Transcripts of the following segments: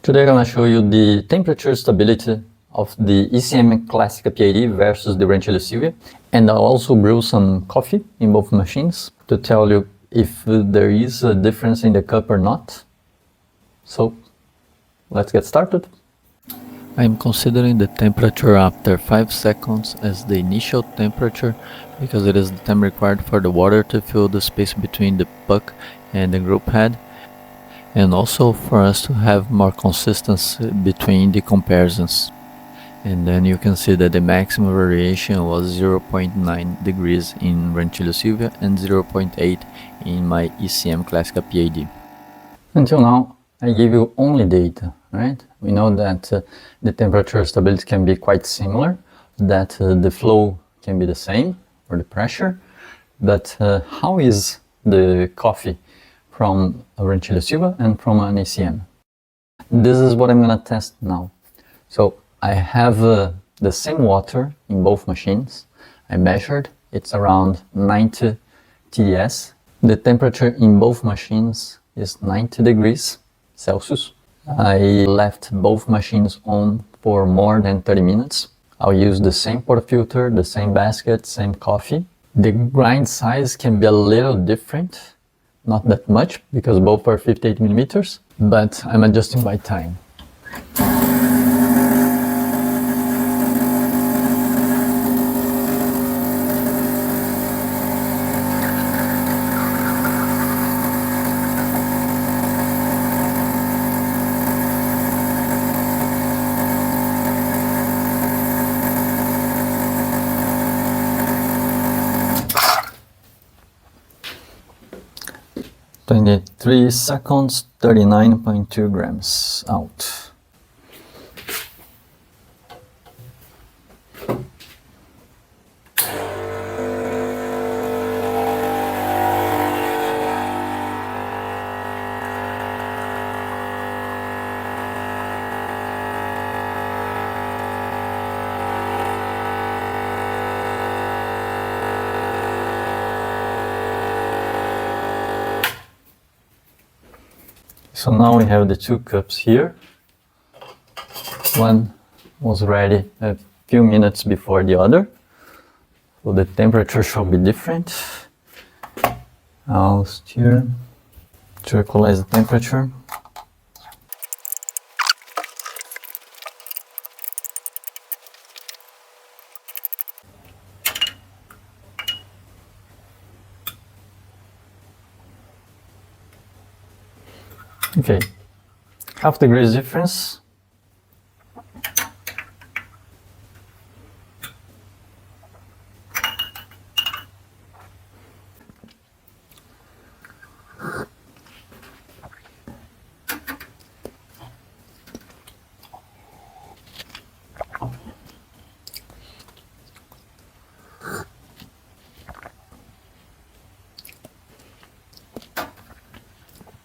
Today I'm going to show you the temperature stability of the ECM Classica PID versus the Ranchillo Silvia, and I'll also brew some coffee in both machines to tell you if there is a difference in the cup or not. So let's get started. I am considering the temperature after 5 seconds as the initial temperature because it is the time required for the water to fill the space between the puck and the group head, and also for us to have more consistency between the comparisons. And then you can see that the maximum variation was 0.9 degrees in Ranchillo Silvia and 0.8 in my ECM Classica PID. Until now, I gave you only data, right? We know that the temperature stability can be quite similar, that the flow can be the same, or the pressure, but how is the coffee from a Ranchillo Silvia and from an ECM? This is what I'm gonna test now. So I have the same water in both machines. I measured, it's around 90 TDS. The temperature in both machines is 90 degrees Celsius. I left both machines on for more than 30 minutes. I'll use the same portafilter, the same basket, same coffee. The grind size can be a little different, not that much because both are 58 millimeters, but I'm adjusting by time. "23 seconds, 39.2 grams out." So now we have the two cups here. One was ready a few minutes before the other, so the temperature should be different. I'll stir to equalize the temperature. Okay, half degrees difference.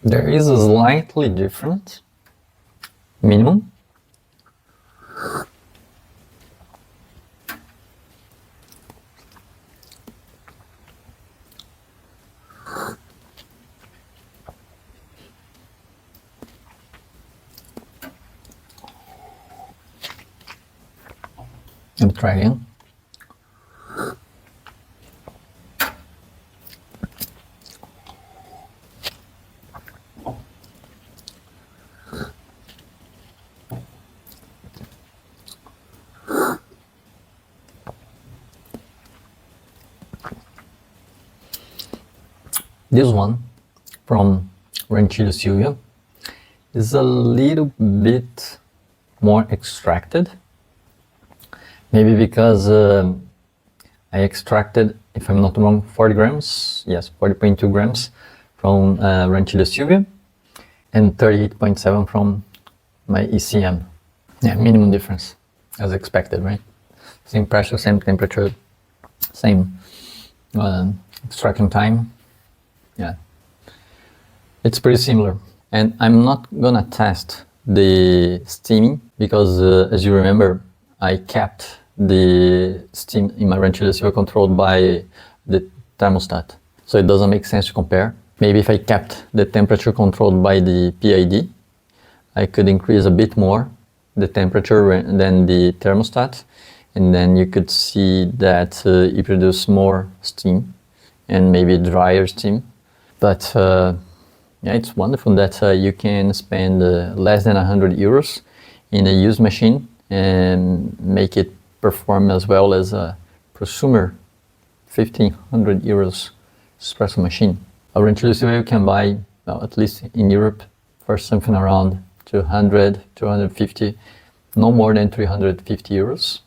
There is a slightly different minimum. Let me try again. This one from Ranchillo Silvia is a little bit more extracted. Maybe because I extracted, if I'm not wrong, 40 grams, yes, 40.2 grams from Ranchillo Silvia and 38.7 from my ECM. Yeah, minimum difference, as expected, right? Same pressure, same temperature, same extraction time. Yeah, it's pretty similar. And I'm not gonna test the steaming because as you remember, I kept the steam in my Ranchillo Silvia controlled by the thermostat. So it doesn't make sense to compare. Maybe if I kept the temperature controlled by the PID, I could increase a bit more the temperature than the thermostat, and then you could see that it produces more steam and maybe drier steam. But yeah, it's wonderful that you can spend less than 100 euros in a used machine and make it perform as well as a prosumer 1500 euros espresso machine. A Ranchillo Silvia you can buy, well, at least in Europe, for something around 200, 250, no more than 350 euros,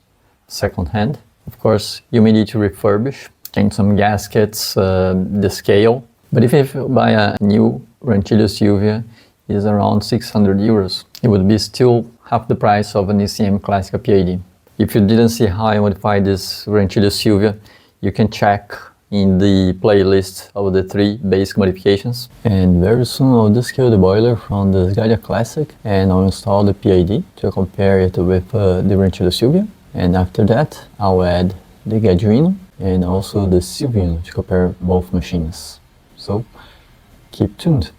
second hand. Of course, you may need to refurbish, change some gaskets, the scale. But if you buy a new Ranchillo Silvia, is around 600 euros. It would be still half the price of an ECM Classica P80. If you didn't see how I modified this Ranchillo Silvia, you can check in the playlist of the 3 basic modifications. And very soon I'll descale the boiler from the Sgalia Classic and I'll install the P80 to compare it with the Ranchillo Silvia. And after that, I'll add the Gajuino and also the Silviano to compare both machines. So keep tuned.